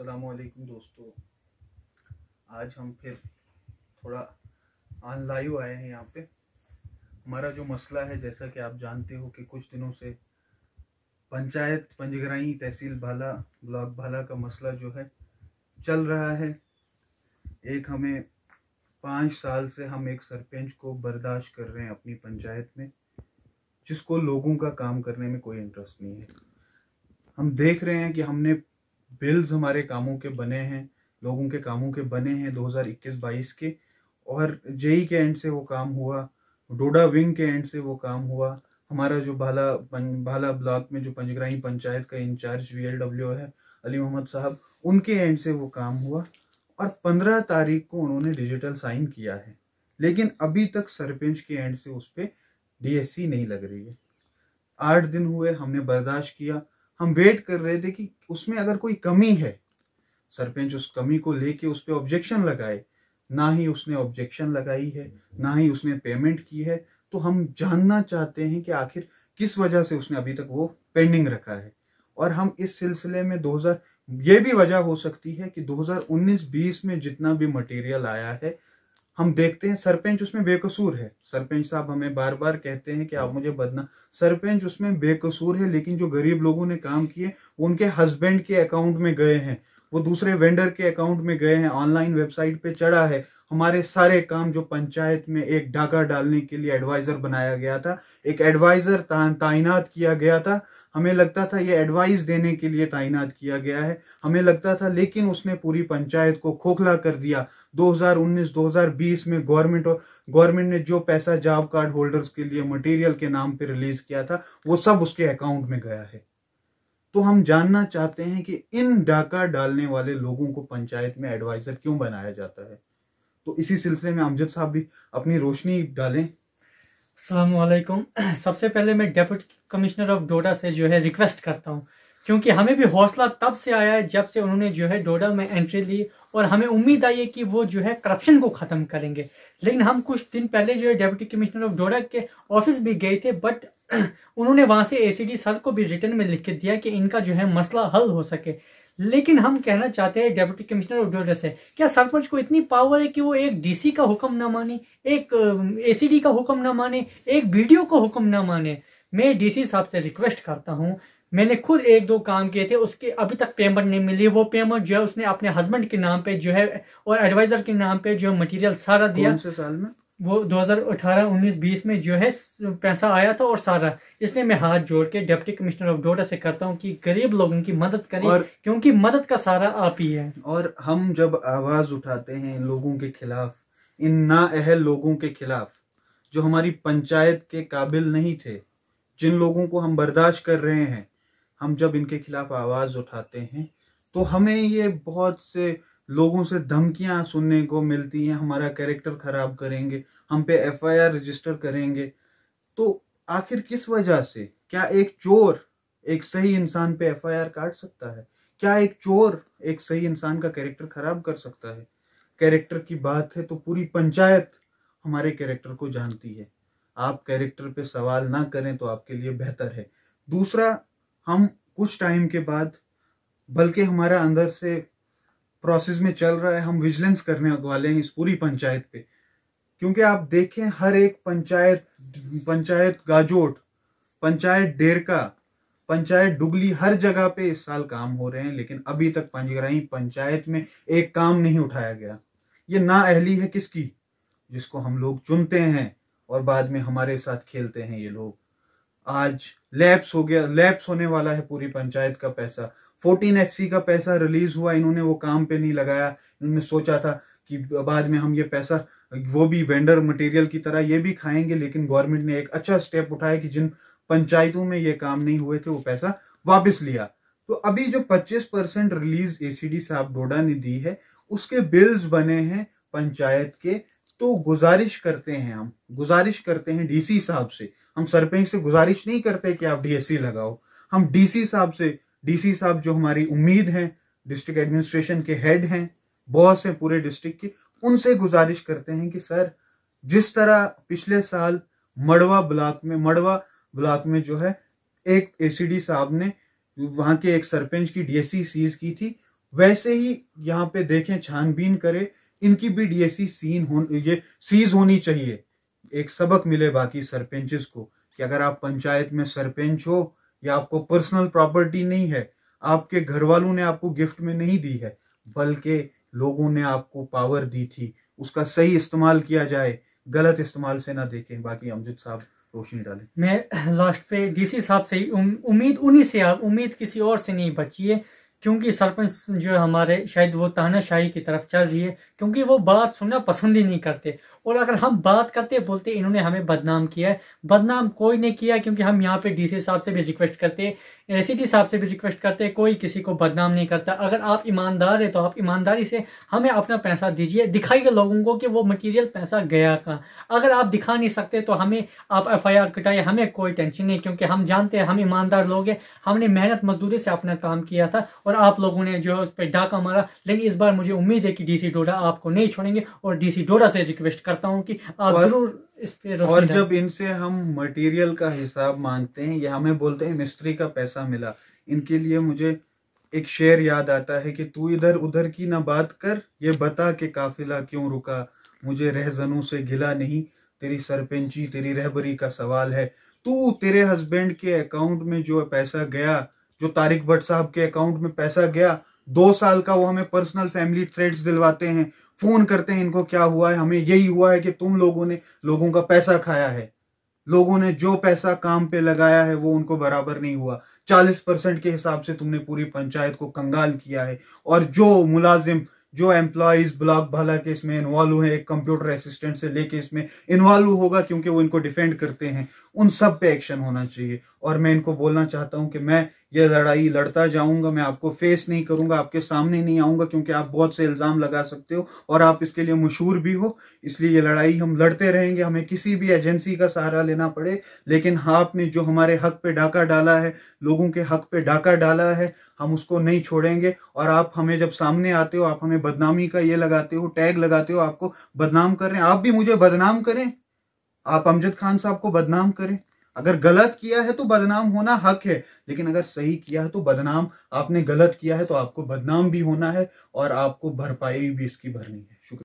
अस्सलामुअलैकुम दोस्तों। आज हम फिर थोड़ा ऑन लाइव आए हैं यहाँ पे। हमारा जो मसला है, जैसा कि आप जानते हो कि कुछ दिनों से पंचायत पंजगराई तहसील भाला ब्लॉक भाला का मसला जो है चल रहा है। एक हमें 5 साल से हम एक सरपंच को बर्दाश्त कर रहे हैं अपनी पंचायत में, जिसको लोगों का काम करने में कोई इंटरेस्ट नहीं है। हम देख रहे हैं कि हमने बिल्स हमारे कामों के बने हैं, लोगों के कामों के बने हैं 2021-22 के, और जेई के एंड से वो काम हुआ, डोडा विंग के एंड से वो काम हुआ। हमारा जो भाला ब्लॉक में जो पंजगराई पंचायत का इंचार्ज VLW है अली मोहम्मद साहब, उनके एंड से वो काम हुआ और 15 तारीख को उन्होंने डिजिटल साइन किया है। लेकिन अभी तक सरपंच के एंड से उस पर DSC नहीं लग रही है। 8 दिन हुए, हमने बर्दाश्त किया। हम वेट कर रहे थे कि उसमें अगर कोई कमी है, सरपंच उस कमी को लेके उस पर ऑब्जेक्शन लगाए। ना ही उसने ऑब्जेक्शन लगाई है, ना ही उसने पेमेंट की है। तो हम जानना चाहते हैं कि आखिर किस वजह से उसने अभी तक वो पेंडिंग रखा है। और हम इस सिलसिले में ये भी वजह हो सकती है कि 2019-20 में जितना भी मटेरियल आया है, हम देखते हैं सरपंच उसमें बेकसूर है। सरपंच साहब हमें बार बार कहते हैं कि आप मुझे सरपंच उसमें बेकसूर है, लेकिन जो गरीब लोगों ने काम किए उनके हस्बैंड के अकाउंट में गए हैं, वो दूसरे वेंडर के अकाउंट में गए हैं, ऑनलाइन वेबसाइट पे चढ़ा है। हमारे सारे काम जो पंचायत में एक डाका डालने के लिए एडवाइजर बनाया गया था, एक एडवाइजर तैनात किया गया था। हमें लगता था ये एडवाइस देने के लिए तैनात किया गया है, हमें लगता था, लेकिन उसने पूरी पंचायत को खोखला कर दिया। 2019-2020 में गवर्नमेंट ने जो पैसा जॉब कार्ड होल्डर्स के लिए मटेरियल के नाम पे रिलीज किया था, वो सब उसके अकाउंट में गया है। तो हम जानना चाहते हैं कि इन डाका डालने वाले लोगों को पंचायत में एडवाइजर क्यों बनाया जाता है। तो इसी सिलसिले में अमजद साहब भी अपनी रोशनी डालें। अस्सलाम वालेकुम। सबसे पहले मैं डिप्टी कमिश्नर ऑफ डोडा से जो है रिक्वेस्ट करता हूँ, क्योंकि हमें भी हौसला तब से आया है जब से उन्होंने जो है डोडा में एंट्री ली, और हमें उम्मीद आई है कि वो जो है करप्शन को खत्म करेंगे। लेकिन हम कुछ दिन पहले जो है डिप्टी कमिश्नर ऑफ डोडा के ऑफिस भी गए थे, बट उन्होंने वहां से ACD सर को भी रिटर्न में लिख के दिया कि इनका जो है मसला हल हो सके। लेकिन हम कहना चाहते हैं डिप्टी कमिश्नर ऑफ डोडा से, क्या सरपंच को इतनी पावर है कि वो एक DC का हुक्म ना माने, एक ACD का हुक्म ना माने, एक BDO का हुक्म ना माने? मैं DC साहब से रिक्वेस्ट करता हूँ, मैंने खुद 1-2 काम किए थे, उसके अभी तक पेमेंट नहीं मिली। वो पेमेंट जो है उसने अपने हस्बैंड के नाम पे जो है और एडवाइजर के नाम पे जो मटेरियल सारा दिया। कौन से साल में? वो 2018-19-20 में जो है पैसा आया था और सारा। इसलिए मैं हाथ जोड़ के डिप्टी कमिश्नर ऑफ डोडा से करता हूँ कि गरीब लोगों की मदद करें, क्योंकि मदद का सारा आप ही है। और हम जब आवाज उठाते हैं इन लोगों के खिलाफ, इन नाअहल लोगों के खिलाफ, जो हमारी पंचायत के काबिल नहीं थे, जिन लोगों को हम बर्दाश्त कर रहे हैं, हम जब इनके खिलाफ आवाज उठाते हैं तो हमें ये बहुत से लोगों से धमकियां सुनने को मिलती हैं। हमारा कैरेक्टर खराब करेंगे, हम पे FIR रजिस्टर करेंगे। तो आखिर किस वजह से? क्या एक चोर एक सही इंसान पे FIR काट सकता है? क्या एक चोर एक सही इंसान का कैरेक्टर खराब कर सकता है? कैरेक्टर की बात है तो पूरी पंचायत हमारे कैरेक्टर को जानती है। आप कैरेक्टर पे सवाल ना करें तो आपके लिए बेहतर है। दूसरा, हम कुछ टाइम के बाद, बल्कि हमारा अंदर से प्रोसेस में चल रहा है, हम विजिलेंस करने वाले हैं इस पूरी पंचायत पे। क्योंकि आप देखें, हर एक पंचायत गाजोट, पंचायत डेरका, पंचायत डुगली, हर जगह पे इस साल काम हो रहे हैं, लेकिन अभी तक पंजगराई पंचायत में एक काम नहीं उठाया गया। ये नाअहली है किसकी? जिसको हम लोग चुनते हैं और बाद में हमारे साथ खेलते हैं ये लोग। आज लैप्स हो गया, लैप्स होने वाला है पूरी पंचायत का पैसा। 14 FC का पैसा रिलीज हुआ, इन्होंने वो काम पे नहीं लगाया। इन्होंने सोचा था कि बाद में हम ये पैसा, वो भी वेंडर मटेरियल की तरह ये भी खाएंगे, लेकिन गवर्नमेंट ने एक अच्छा स्टेप उठाया कि जिन पंचायतों में ये काम नहीं हुए थे वो पैसा वापस लिया। तो अभी जो 25% रिलीज ACD साहब डोडा ने दी है, उसके बिल्स बने हैं पंचायत के। तो गुजारिश करते हैं DC साहब से, हम सरपंच से गुजारिश नहीं करते कि आप DSC लगाओ। हम DC साहब जो हमारी उम्मीद है, डिस्ट्रिक्ट एडमिनिस्ट्रेशन के हेड हैं, बॉस हैं पूरे डिस्ट्रिक्ट के, उनसे गुजारिश करते हैं कि सर, जिस तरह पिछले साल मड़वा ब्लॉक में जो है एक ACD साहब ने वहां के एक सरपंच की DSC सीज की थी, वैसे ही यहाँ पे देखें, छानबीन करें, इनकी भी डीएसी ये सीज होनी चाहिए। एक सबक मिले बाकी सरपंचेस को कि अगर आप पंचायत में सरपंच हो या आपको पर्सनल प्रॉपर्टी नहीं है, आपके घर वालों ने आपको गिफ्ट में नहीं दी है, बल्कि लोगों ने आपको पावर दी थी, उसका सही इस्तेमाल किया जाए, गलत इस्तेमाल से ना देखें। बाकी अमजद साहब रोशनी डालें। मैं लास्ट पे डीसी साहब से उम्मीद उन्हीं से, आप उम्मीद किसी और से नहीं बची है, क्योंकि सरपंच जो है हमारे शायद वो तानाशाही की तरफ चल रही है, क्योंकि वो बात सुनना पसंद ही नहीं करते। और अगर हम बात करते बोलते इन्होंने हमें बदनाम किया है, बदनाम कोई नहीं किया, क्योंकि हम यहाँ पे डीसी साहब से भी रिक्वेस्ट करते हैं, एसीडी साहब से भी रिक्वेस्ट करते हैं, कोई किसी को बदनाम नहीं करता। अगर आप ईमानदार है तो आप ईमानदारी से हमें अपना पैसा दीजिए, दिखाइए लोगों को कि वो मटेरियल पैसा गया कहाँ। अगर आप दिखा नहीं सकते तो हमें आप FIR कटाइए, हमें कोई टेंशन नहीं, क्योंकि हम जानते हैं हम ईमानदार लोग हैं, हमने मेहनत मजदूरी से अपना काम किया था और आप लोगों ने जो है उस पर डाका मारा। लेकिन इस बार मुझे उम्मीद है कि डीसी डोडा आपको नहीं छोड़ेंगे, और डीसी डोडा से रिक्वेस्ट करता हूँ कि आप जरूर इस पे रोशनी और डालें। जब इनसे हम मटेरियल का हिसाब मांगते हैं या हमें बोलते हैं मिस्त्री का पैसा मिला, इनके लिए मुझे एक शेर याद आता है कि तू इधर उधर की ना बात कर, ये बता कि काफिला क्यों रुका, मुझे रहजनों से गिला नहीं, तेरी सरपंची तेरी रहबरी का सवाल है। तू तेरे हस्बैंड के अकाउंट में जो पैसा गया, जो तारिक भट्ट साहब के अकाउंट में पैसा गया, 2 साल का, वो हमें पर्सनल फैमिली थ्रेट्स दिलवाते हैं, फोन करते हैं, इनको क्या हुआ है, हमें यही हुआ है कि तुम लोगों ने लोगों का पैसा खाया है, लोगों ने जो पैसा काम पे लगाया है वो उनको बराबर नहीं हुआ, 40% के हिसाब से तुमने पूरी पंचायत को कंगाल किया है। और जो मुलाजिम, जो एम्प्लॉयज ब्लॉक भाला के इसमें इन्वॉल्व हुए, एक कंप्यूटर असिस्टेंट से लेके इसमें इन्वॉल्व होगा क्योंकि वो इनको डिफेंड करते हैं, उन सब पे एक्शन होना चाहिए। और मैं इनको बोलना चाहता हूं कि मैं ये लड़ाई लड़ता जाऊंगा, मैं आपको फेस नहीं करूंगा, आपके सामने नहीं आऊंगा, क्योंकि आप बहुत से इल्जाम लगा सकते हो और आप इसके लिए मशहूर भी हो। इसलिए ये लड़ाई हम लड़ते रहेंगे, हमें किसी भी एजेंसी का सहारा लेना पड़े। लेकिन आपने जो हमारे हक पे डाका डाला है, लोगों के हक पे डाका डाला है, हम उसको नहीं छोड़ेंगे। और आप हमें जब सामने आते हो, आप हमें बदनामी का ये लगाते हो, टैग लगाते हो, आपको बदनाम कर रहे हैं, आप भी मुझे बदनाम करें, आप अमजद खान साहब को बदनाम करें। अगर गलत किया है तो बदनाम होना हक है, लेकिन अगर सही किया है तो बदनाम, आपने गलत किया है तो आपको बदनाम भी होना है और आपको भरपाई भी इसकी भरनी है। शुक्रिया।